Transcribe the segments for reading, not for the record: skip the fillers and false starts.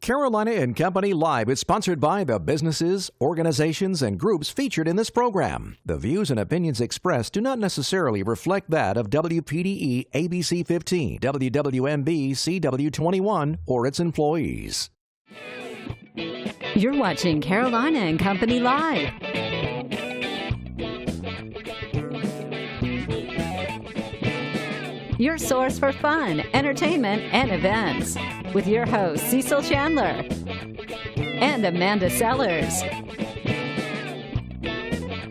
Carolina and Company Live is sponsored by the businesses, organizations, and groups featured in this program. The views and opinions expressed do not necessarily reflect that of WPDE ABC 15, WWMB CW21, or its employees. You're watching Carolina and Company Live. Your source for fun, entertainment, and events. With your hosts, Cecil Chandler and Amanda Sellers.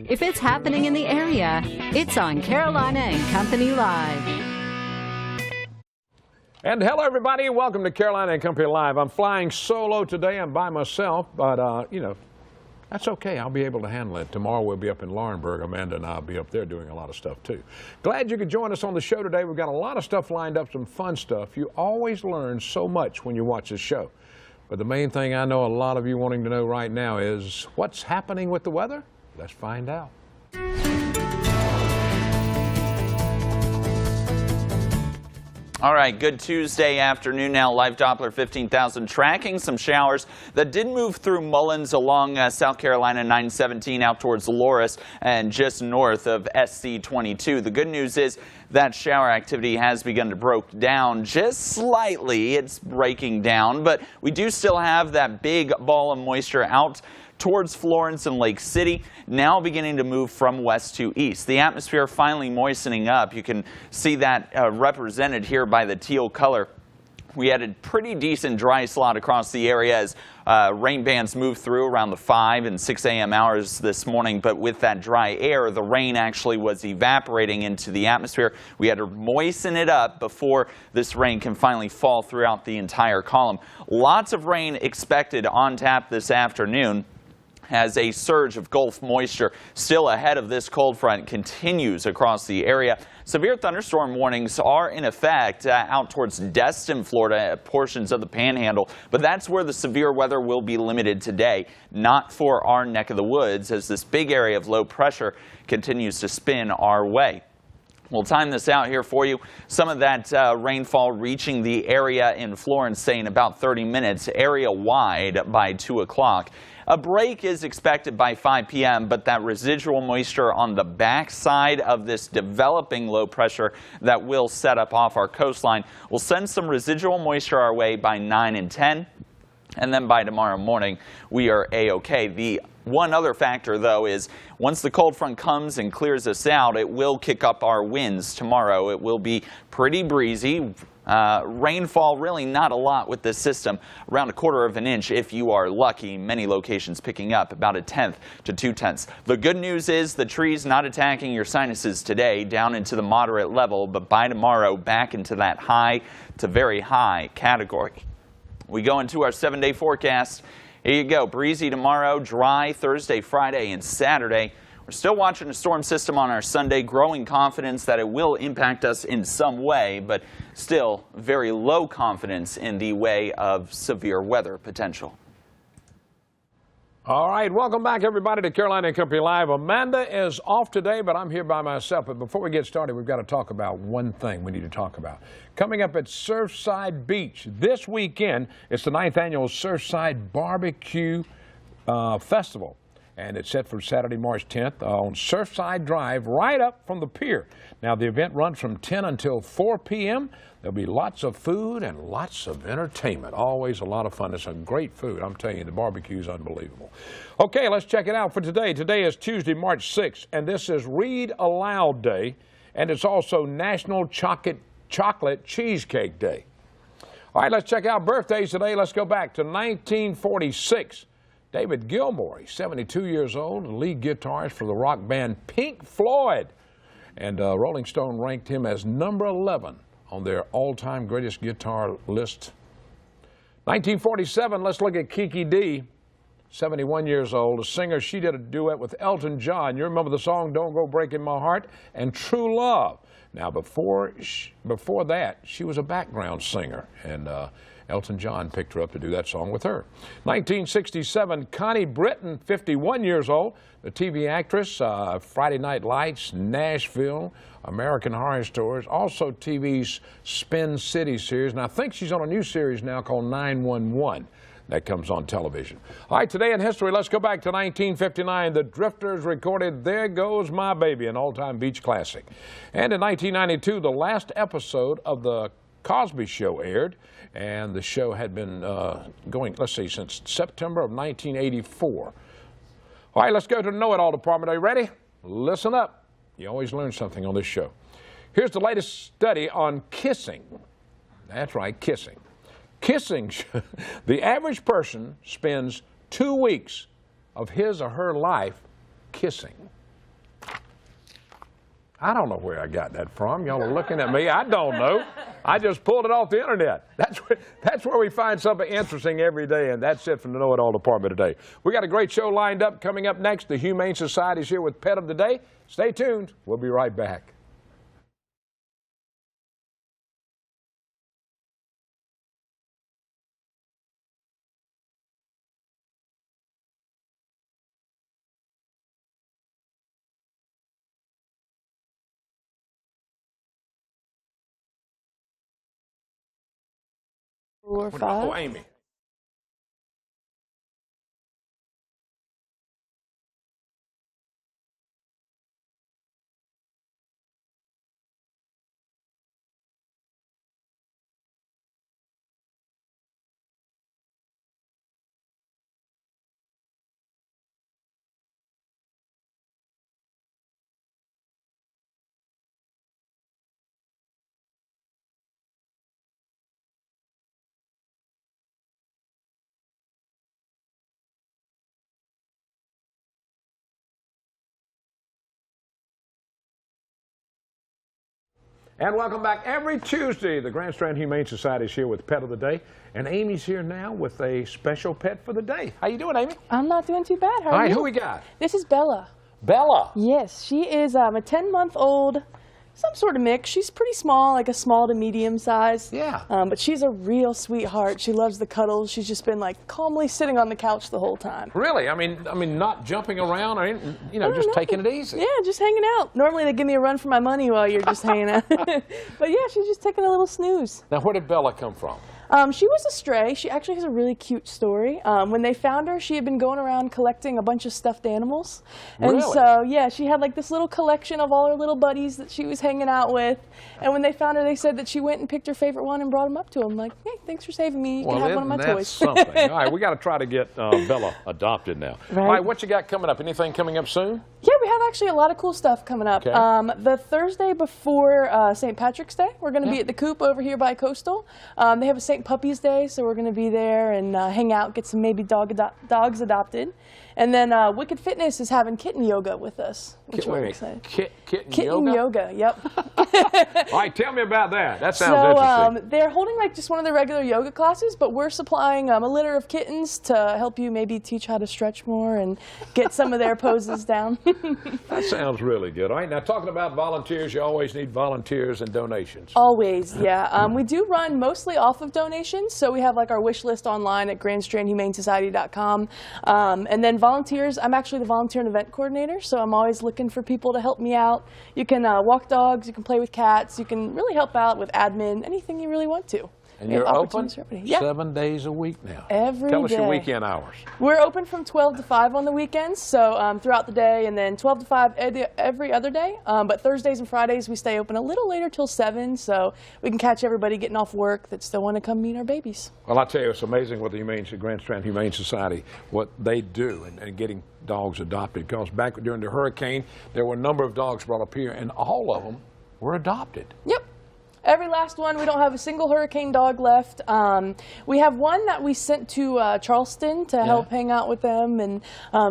If it's happening in the area, it's on Carolina and Company Live. And hello, everybody. Welcome to Carolina and Company Live. I'm flying solo today. I'm by myself, but, that's okay. I'll be able to handle it. Tomorrow we'll be up in Laurinburg. Amanda and I will be up there doing a lot of stuff, too. Glad you could join us on the show today. We've got a lot of stuff lined up, some fun stuff. You always learn so much when you watch this show. But the main thing I know a lot of you wanting to know right now is what's happening with the weather? Let's find out. All right, good Tuesday afternoon now. Live Doppler 15,000 tracking some showers that did move through Mullins along South Carolina 917 out towards Loris and just north of SC 22. The good news is that shower activity has begun to break down just slightly. It's breaking down, but we do still have that big ball of moisture out towards Florence and Lake City, now beginning to move from west to east. The atmosphere finally moistening up. You can see that represented here by the teal color. We had a pretty decent dry slot across the area as rain bands moved through around the 5 and 6 a.m. hours this morning. But with that dry air, the rain actually was evaporating into the atmosphere. We had to moisten it up before this rain can finally fall throughout the entire column. Lots of rain expected on tap this afternoon, as a surge of Gulf moisture still ahead of this cold front continues across the area. Severe thunderstorm warnings are in effect out towards Destin, Florida, portions of the Panhandle, but that's where the severe weather will be limited today, not for our neck of the woods, as this big area of low pressure continues to spin our way. We'll time this out here for you. Some of that rainfall reaching the area in Florence, say in about 30 minutes, area-wide by 2 o'clock. A break is expected by 5 p.m., but that residual moisture on the backside of this developing low pressure that will set up off our coastline will send some residual moisture our way by 9 and 10. And then by tomorrow morning, we are A-OK. The one other factor, though, is once the cold front comes and clears us out, it will kick up our winds tomorrow. It will be pretty breezy. Rainfall, really not a lot with this system, around 1/4 of an inch if you are lucky. Many locations picking up about 1/10 to 2/10. The good news is the trees not attacking your sinuses today, down into the moderate level, but by tomorrow back into that high to very high category. We go into our 7-day forecast. Here you go. Breezy tomorrow, dry Thursday, Friday, and Saturday. We're still watching a storm system on our Sunday, growing confidence that it will impact us in some way, but still very low confidence in the way of severe weather potential. All right, welcome back, everybody, to Carolina and Company Live. Amanda is off today, but I'm here by myself. But before we get started, we've got to talk about one thing we need to talk about. Coming up at Surfside Beach this weekend, it's the 9th annual Surfside Barbecue Festival. And it's set for Saturday, March 10th on Surfside Drive, right up from the pier. Now, the event runs from 10 until 4 p.m. There'll be lots of food and lots of entertainment. Always a lot of fun. It's some great food. I'm telling you, the barbecue is unbelievable. Okay, let's check it out for today. Today is Tuesday, March 6th, and this is Read Aloud Day, and it's also National Chocolate Cheesecake Day. All right, let's check out birthdays today. Let's go back to 1946. David Gilmour, he's 72 years old, lead guitarist for the rock band Pink Floyd. And Rolling Stone ranked him as number 11 on their all-time greatest guitar list. 1947, let's look at Kiki Dee, 71 years old, a singer. She did a duet with Elton John. You remember the song Don't Go Breaking My Heart and True Love. Now, before that, she was a background singer, and Elton John picked her up to do that song with her. 1967, Connie Britton, 51 years old, the TV actress, Friday Night Lights, Nashville, American Horror Stories, also TV's Spin City series, and I think she's on a new series now called 911. that comes on television. All right, today in history, let's go back to 1959. The Drifters recorded There Goes My Baby, an all-time beach classic. And in 1992, the last episode of The Cosby Show aired, and the show had been going, let's see, since September of 1984. All right, let's go to the Know It All department. Are you ready? Listen up. You always learn something on this show. Here's the latest study on kissing. That's right, kissing. Kissing, the average person spends 2 weeks of his or her life kissing. I don't know where I got that from. Y'all are looking at me. I don't know. I just pulled it off the internet. That's where we find something interesting every day, and that's it from the Know It All department today. We got a great show lined up. Coming up next, the Humane Society is here with Pet of the Day. Stay tuned. We'll be right back. Four, five. Oh, Amy. And welcome back. Every Tuesday, the Grand Strand Humane Society is here with Pet of the Day. And Amy's here now with a special pet for the day. How you doing, Amy? I'm not doing too bad. How All are right, you? who we got? This is Bella. Bella. Yes, she is a 10-month-old, some sort of mix. She's pretty small, like a small to medium size. Yeah. But she's a real sweetheart. She loves the cuddles. She's just been like calmly sitting on the couch the whole time. Really? I mean, not jumping around or anything, just taking it easy. Yeah, just hanging out. Normally they give me a run for my money while you're just hanging out. But yeah, she's just taking a little snooze. Now, where did Bella come from? She was a stray. She actually has a really cute story. When they found her, she had been going around collecting a bunch of stuffed animals. And Really? so, yeah, she had like this little collection of all her little buddies that she was hanging out with. And when they found her, they said that she went and picked her favorite one and brought him up to him. Like, hey, thanks for saving me. You can have one of my that's toys. something. All right, we got to try to get Bella adopted now. Right. All right, what you got coming up? Anything coming up soon? Yeah, we have actually a lot of cool stuff coming up. Okay. The Thursday before St. Patrick's Day, we're going to be at the Coop over here by Coastal. They have a St. Puppies Day, so we're going to be there and hang out, get some maybe dogs adopted. And then Wicked Fitness is having kitten yoga with us, which we're excited. Kitten yoga, yep. All right, tell me about that. That sounds interesting. They're holding like just one of the regular yoga classes, but we're supplying a litter of kittens to help you maybe teach how to stretch more and get some of their poses down. That sounds really good. All right, now talking about volunteers, you always need volunteers and donations. Always, yeah. We do run mostly off of donations, so we have like our wish list online at grandstrandhumanesociety.com. And then volunteers, I'm actually the volunteer and event coordinator, so I'm always looking for people to help me out. You can walk dogs, you can play with cats, you can really help out with admin, anything you really want to. And you're open 7 days a week now. Every Tell us day. your weekend hours. We're open from 12 to 5 on the weekends, so throughout the day, and then 12 to 5 every other day. But Thursdays and Fridays, we stay open a little later till 7, so we can catch everybody getting off work that still want to come meet our babies. Well, I tell you, it's amazing what the Grand Strand Humane Society, what they do in getting dogs adopted. Because back during the hurricane, there were a number of dogs brought up here, and all of them were adopted. Yep. Every last one. We don't have a single hurricane dog left. We have one that we sent to Charleston to help hang out with them, and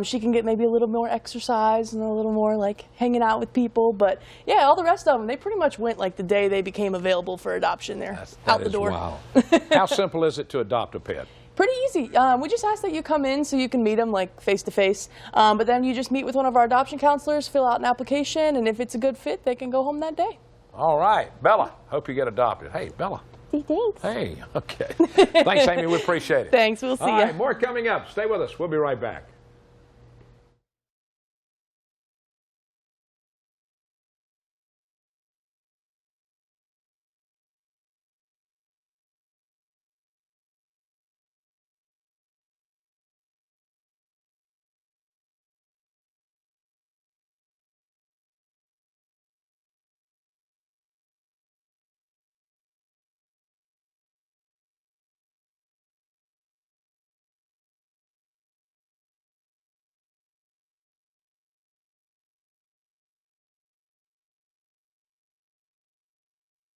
she can get maybe a little more exercise and a little more like hanging out with people. But yeah, all the rest of them, they pretty much went like the day they became available for adoption. They're out the door. Wow. How simple is it to adopt a pet? Pretty easy. We just ask that you come in so you can meet them like face to face. But then you just meet with one of our adoption counselors, fill out an application, and if it's a good fit, they can go home that day. All right, Bella, hope you get adopted. Hey, Bella. Thanks. Hey, okay. Thanks, Amy. We appreciate it. Thanks. We'll see you. All right, more coming up. Stay with us. We'll be right back.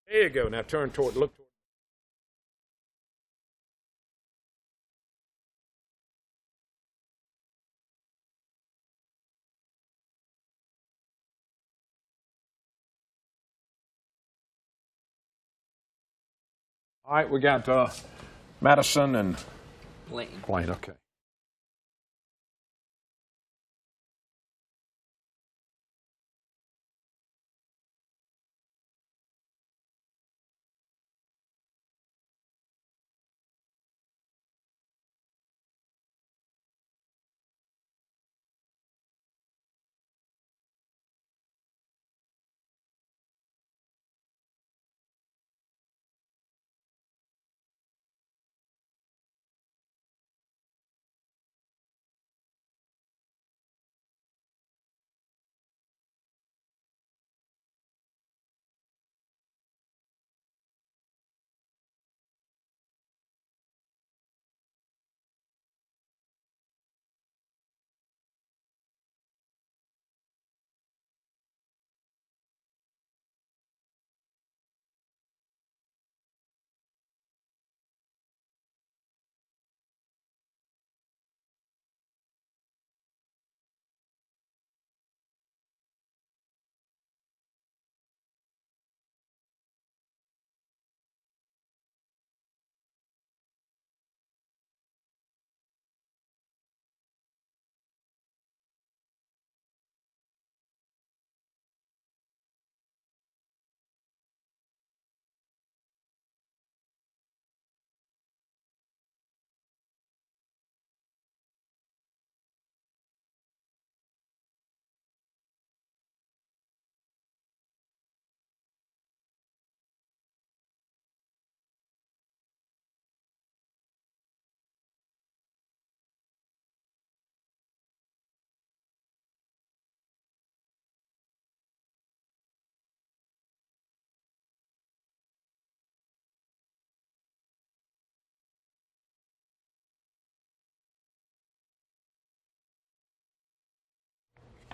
There you go. Now turn toward, look toward. All right, we got Madison and Blaine. Okay.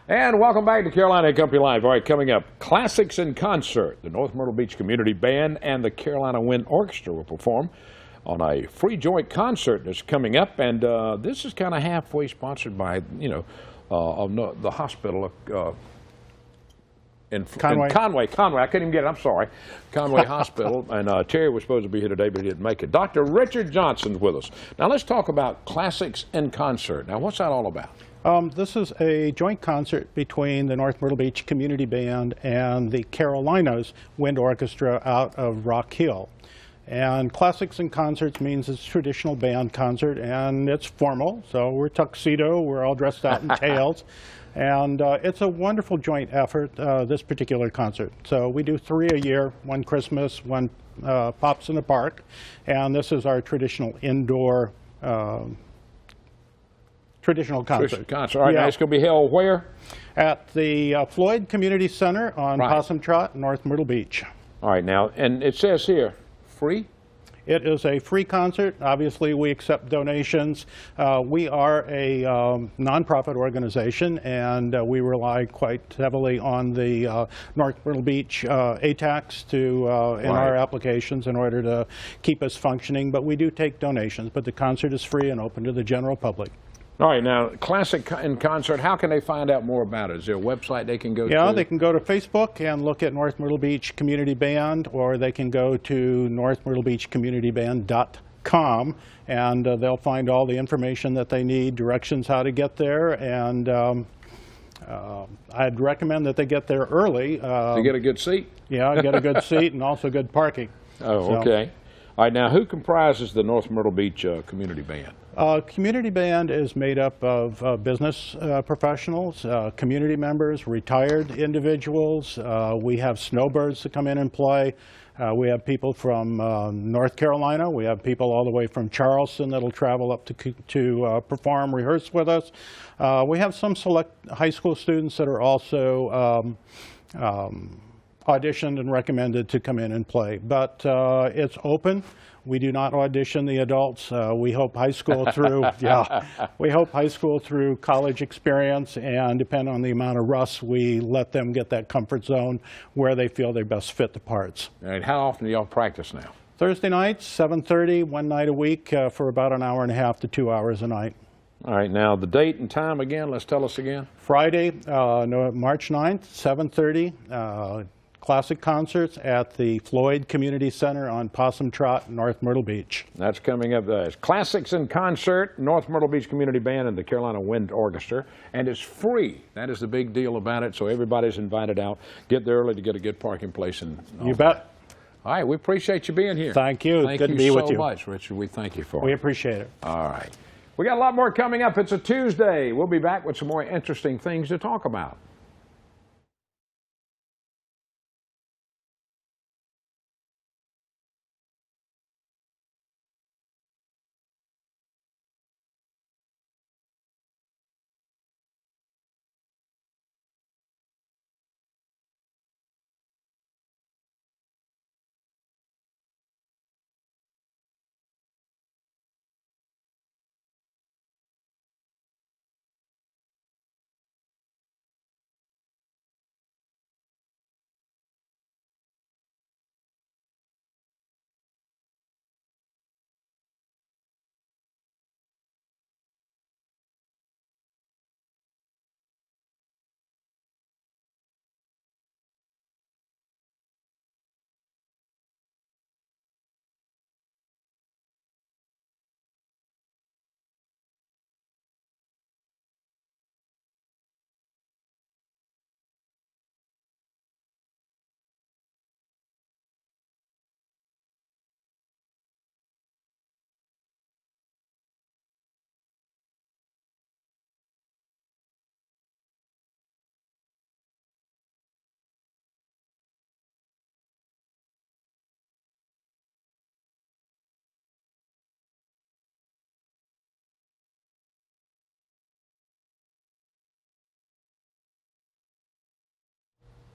And welcome back to Carolina and Company Live. All right, coming up, Classics in Concert. The North Myrtle Beach Community Band and the Carolina Wind Orchestra will perform on a free joint concert that's coming up. And this is kind of halfway sponsored by, the hospital in Conway. I couldn't even get it. I'm sorry. Conway Hospital. And Terry was supposed to be here today, but he didn't make it. Dr. Richard Johnson's with us. Now, let's talk about Classics in Concert. Now, what's that all about? This is a joint concert between the North Myrtle Beach Community Band and the Carolinas Wind Orchestra out of Rock Hill. And Classics in Concerts means it's a traditional band concert, and it's formal. So we're tuxedo, we're all dressed out in tails. And it's a wonderful joint effort, this particular concert. So we do 3 a year, one Christmas, one Pops in the Park. And this is our traditional indoor traditional concert. All right, now it's going to be held where? At the Floyd Community Center on Possum Trot, North Myrtle Beach. All right, now, and it says here, free? It is a free concert. Obviously, we accept donations. We are a nonprofit organization, and we rely quite heavily on the North Myrtle Beach ATAX in our applications in order to keep us functioning. But we do take donations. But the concert is free and open to the general public. All right, now, Classic in Concert, how can they find out more about it? Is there a website they can go to? Yeah, they can go to Facebook and look at North Myrtle Beach Community Band, or they can go to northmyrtlebeachcommunityband.com, and they'll find all the information that they need, directions how to get there, and I'd recommend that they get there early. To get a good seat? Yeah, get a good seat and also good parking. Oh, okay. All right, now, who comprises the North Myrtle Beach Community Band? Community Band is made up of business professionals, community members, retired individuals. We have snowbirds that come in and play. We have people from North Carolina. We have people all the way from Charleston that'll travel up to perform, rehearse with us. We have some select high school students that are also auditioned and recommended to come in and play. But it's open. We do not audition the adults. We hope high school through, we hope high school through college experience, and depending on the amount of rust, we let them get that comfort zone where they feel they best fit the parts. All right, how often do y'all practice now? Thursday nights, 7:30, one night a week for about an hour and a half to 2 hours a night. All right, now the date and time again, let's tell us again. Friday, March 9th, 7:30. Classic concerts at the Floyd Community Center on Possum Trot, North Myrtle Beach. That's coming up. Classics in Concert, North Myrtle Beach Community Band and the Carolina Wind Orchestra. And it's free. That is the big deal about it. So everybody's invited out. Get there early to get a good parking place. And you bet. All right, we appreciate you being here. Thank you. Good to be with you. Thank you so much, Richard. We thank you for it. We appreciate it. All right. We got a lot more coming up. It's a Tuesday. We'll be back with some more interesting things to talk about.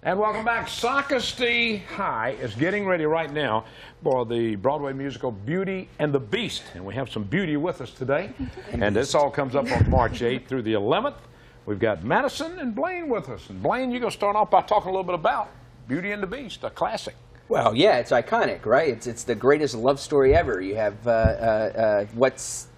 And welcome back. Sockasty High is getting ready right now for the Broadway musical Beauty and the Beast. And we have some beauty with us today. And this all comes up on March 8th through the 11th. We've got Madison and Blaine with us. And Blaine, you're going to start off by talking a little bit about Beauty and the Beast, a classic. Well, yeah, it's iconic, right? It's the greatest love story ever. You have what's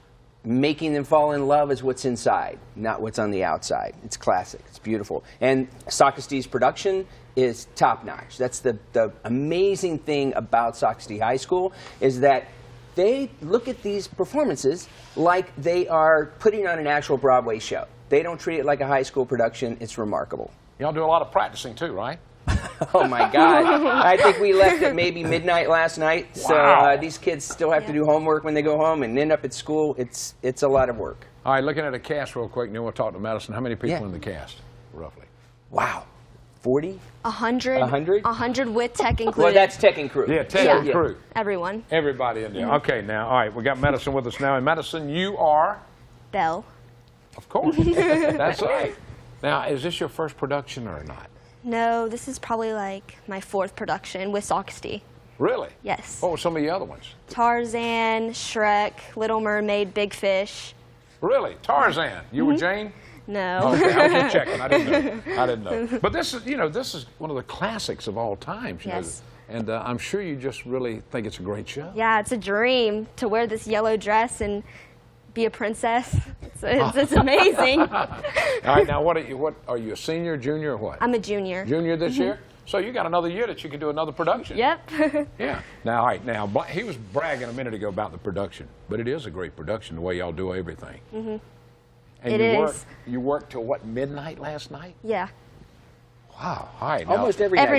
making them fall in love is what's inside, not what's on the outside. It's classic. It's beautiful. And Sockasty's production is top-notch. That's the amazing thing about Sockasty High School is that they look at these performances like they are putting on an actual Broadway show. They don't treat it like a high school production. It's remarkable. Y'all do a lot of practicing too, right? Oh, my God. I think we left at maybe midnight last night. Wow. So these kids still have to do homework when they go home and end up at school. It's a lot of work. All right, looking at a cast real quick, and then we'll talk to Madison. How many people in the cast, roughly? Wow. 40? 100. 100? 100 with tech included. Well, that's tech and crew. Yeah, tech and crew. Everyone. Everybody in there. Okay, now, all right, we got Madison with us now. And Madison, you are? Belle. Of course. That's right. Now, is this your first production or not? No, this is probably like my 4th production with Sockasty. Really? Yes. What were some of the other ones? Tarzan, Shrek, Little Mermaid, Big Fish. Really? Tarzan. You were Jane? No. Okay, I was just checking. I didn't know. But this is, this is one of the classics of all time. Yes. And I'm sure you just really think it's a great show. Yeah, it's a dream to wear this yellow dress and be a princess. It's amazing. All right, now what are you a senior, junior, or what? I'm a junior. Junior this year? So you got another year that you can do another production. Yep. Yeah. Now, all right, now he was bragging a minute ago about the production, but it is a great production the way y'all do everything. Mm-hmm. And it is. You worked till what, midnight last night? Yeah. Wow. All right. Now, Almost every night.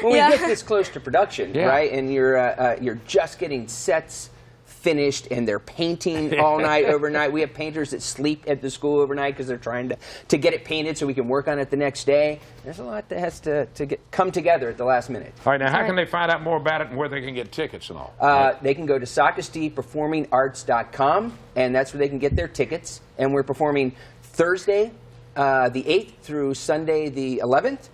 When we get this close to production, right, and you're just getting sets finished and they're painting all night, overnight. We have painters that sleep at the school overnight because they're trying to get it painted so we can work on it the next day. There's a lot that has to come together at the last minute. All right, now how can they find out more about it and where they can get tickets and all? They can go to sockastyperformingarts.com, and that's where they can get their tickets. And we're performing Thursday, the 8th through Sunday the 11th,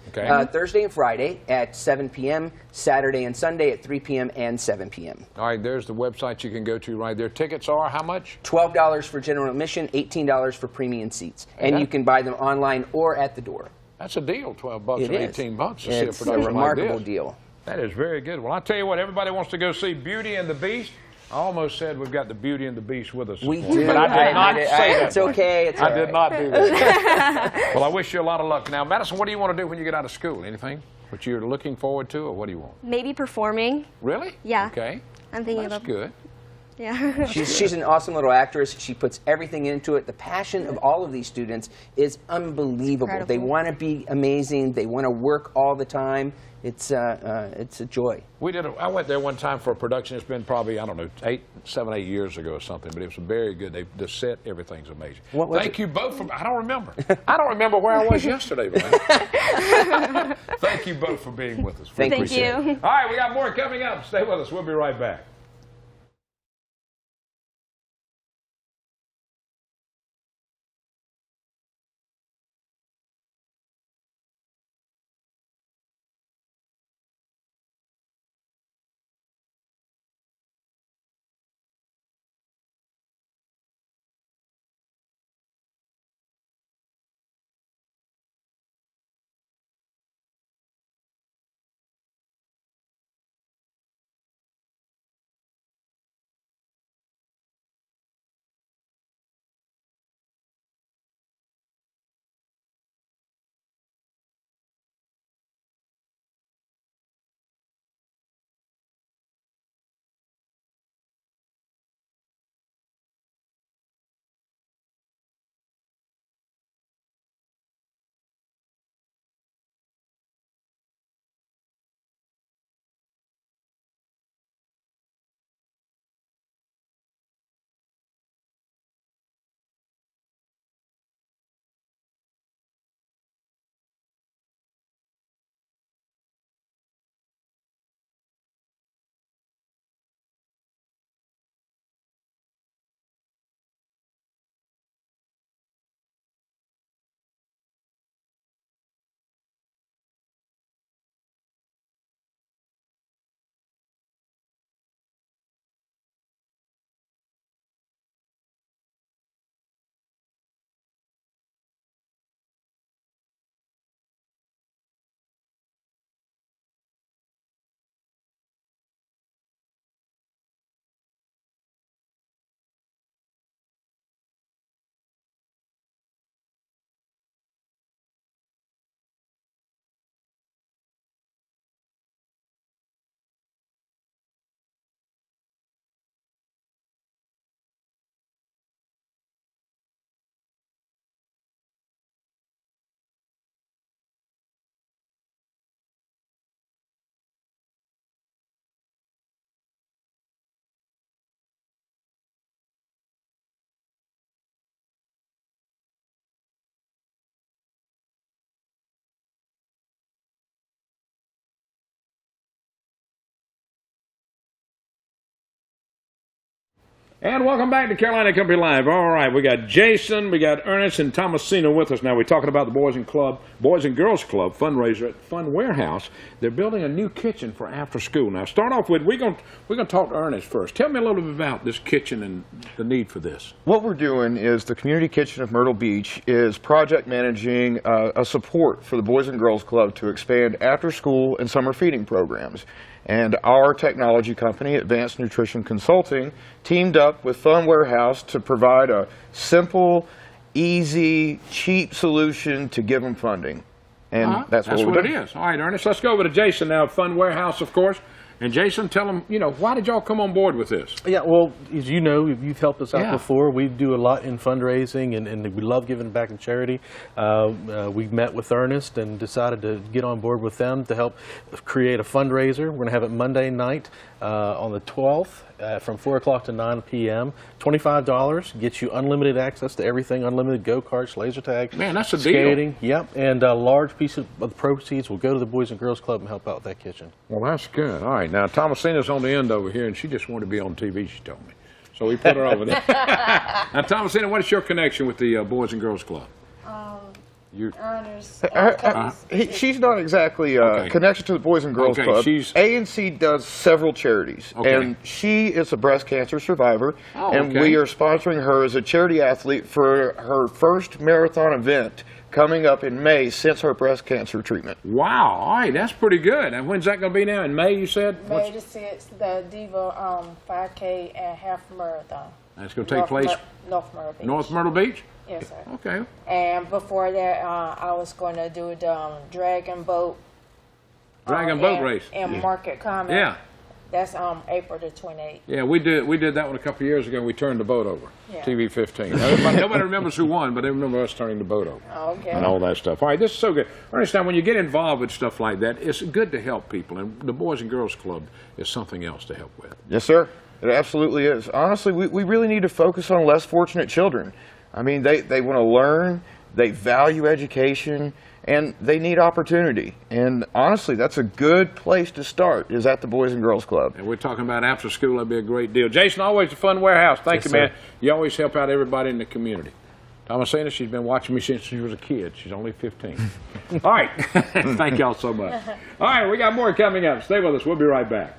Thursday and Friday at 7 p.m., Saturday and Sunday at 3 p.m. and 7 p.m. All right, there's the website you can go to right there. Tickets are how much? $12 for general admission, $18 for premium seats. And you can buy them online or at the door. That's a deal, $12 or $18 to see a It's production a remarkable like this. deal. That is very good. Well, I tell you what, everybody wants to go see Beauty and the Beast. I almost said we've got the Beauty and the Beast with us. We do. But I did not say that. It's okay. It's I did not do that. Well, I wish you a lot of luck. Now, Madison, what do you want to do when you get out of school? Anything? What you're looking forward to, or what do you want? Maybe performing. Really? Yeah. Okay. I'm thinking That's about. good. Yeah. She's an awesome little actress. She puts everything into it. The passion of all of these students is unbelievable. Incredible. They want to be amazing. They want to work all the time. It's a joy. I went there one time for a production. It's been probably, I don't know, 7, 8 years ago or something, but it was very good. The set, everything's amazing. Thank you both for, I don't remember. I don't remember where I was yesterday, man. Thank you both for being with us. Thank you. All right, we got more coming up. Stay with us. We'll be right back. And welcome back to Carolina Company Live. All right, we got Jason, we got Ernest, and Thomasina with us now. We're talking about the Boys and Girls Club fundraiser at Fun Warehouse. They're building a new kitchen for after school. Now, start off with, we're going to talk to Ernest first. Tell me a little bit about this kitchen and the need for this. What we're doing is the Community Kitchen of Myrtle Beach is project managing a support for the Boys and Girls Club to expand after school and summer feeding programs. And our technology company, Advanced Nutrition Consulting, teamed up with Fun Warehouse to provide a simple, easy, cheap solution to give them funding. And that's what it is. All right, Ernest, let's go over to Jason now, Fun Warehouse, of course. And Jason, tell them, why did y'all come on board with this? Yeah, well, as you know, you've helped us out before. We do a lot in fundraising, and we love giving back in charity. We met with Ernest and decided to get on board with them to help create a fundraiser. We're going to have it Monday night on the 12th. From 4 o'clock to 9 p.m. $25 gets you unlimited access to everything, unlimited go-karts, laser tag, man, that's a skating. deal. Yep, and a large piece of the proceeds will go to the Boys and Girls Club and help out with that kitchen. Well, that's good. All right, now Thomasina's on the end over here, and she just wanted to be on TV, she told me. So we put her over there. Now, Thomasina, what is your connection with the Boys and Girls Club? You. She's not exactly connected to the Boys and Girls Club. A&C does several charities, and she is a breast cancer survivor, and we are sponsoring her as a charity athlete for her first marathon event coming up in May since her breast cancer treatment. Wow, all right, that's pretty good. And when's that going to be now? In May, you said? May the 6th, the Diva 5K and half marathon. That's going to take place? North Myrtle Beach. North Myrtle Beach? Yes, sir. Okay. And before that, I was going to do the dragon boat. Race. And Market Common. Yeah. That's April the 28th. Yeah, we did that one a couple of years ago. We turned the boat over. Yeah. TV 15. Nobody remembers who won, but they remember us turning the boat over. Okay. And all that stuff. All right, this is so good. Ernest, now when you get involved with stuff like that, it's good to help people, and the Boys and Girls Club is something else to help with. Yes, sir. It absolutely is. Honestly, we really need to focus on less fortunate children. I mean, they want to learn, they value education, and they need opportunity. And honestly, that's a good place to start, is at the Boys and Girls Club. And we're talking about after school, that'd be a great deal. Jason, always a fun warehouse. Thank you, man. You always help out everybody in the community. Thomasina, she's been watching me since she was a kid. She's only 15. All right. Thank y'all so much. All right, we got more coming up. Stay with us. We'll be right back.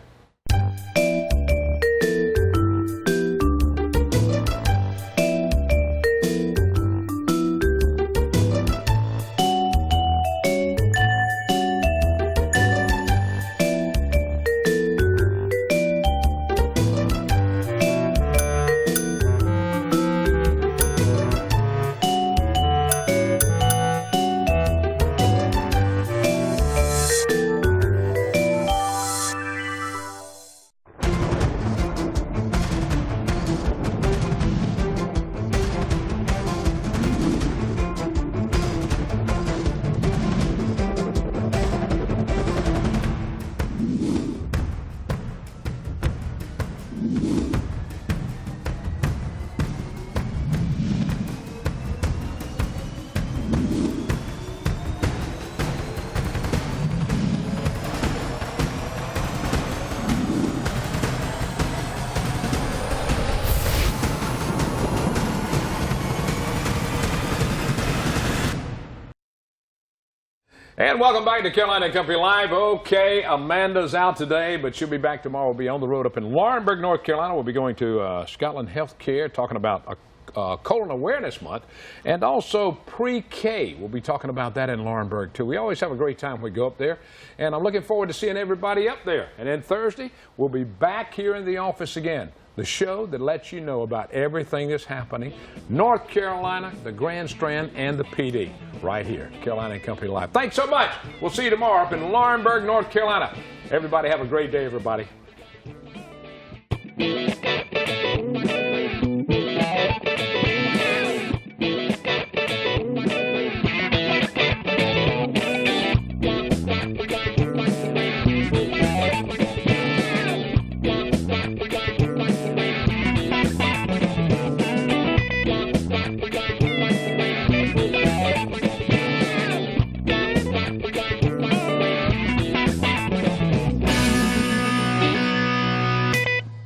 And welcome back to Carolina and Company Live. Okay, Amanda's out today, but she'll be back tomorrow. We'll be on the road up in Laurinburg, North Carolina. We'll be going to Scotland Healthcare, talking about Colon Awareness Month, and also pre-K. We'll be talking about that in Laurinburg, too. We always have a great time when we go up there, and I'm looking forward to seeing everybody up there. And then Thursday, we'll be back here in the office again. The show that lets you know about everything that's happening, North Carolina, the Grand Strand, and the PD, right here, Carolina and Company Live. Thanks so much. We'll see you tomorrow up in Laurinburg, North Carolina. Everybody have a great day, everybody.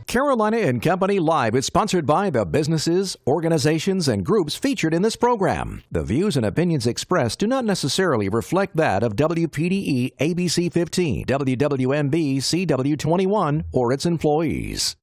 Carolina and Company Live is sponsored by the businesses, organizations, and groups featured in this program. The views and opinions expressed do not necessarily reflect that of WPDE ABC 15, WWMB CW 21, or its employees.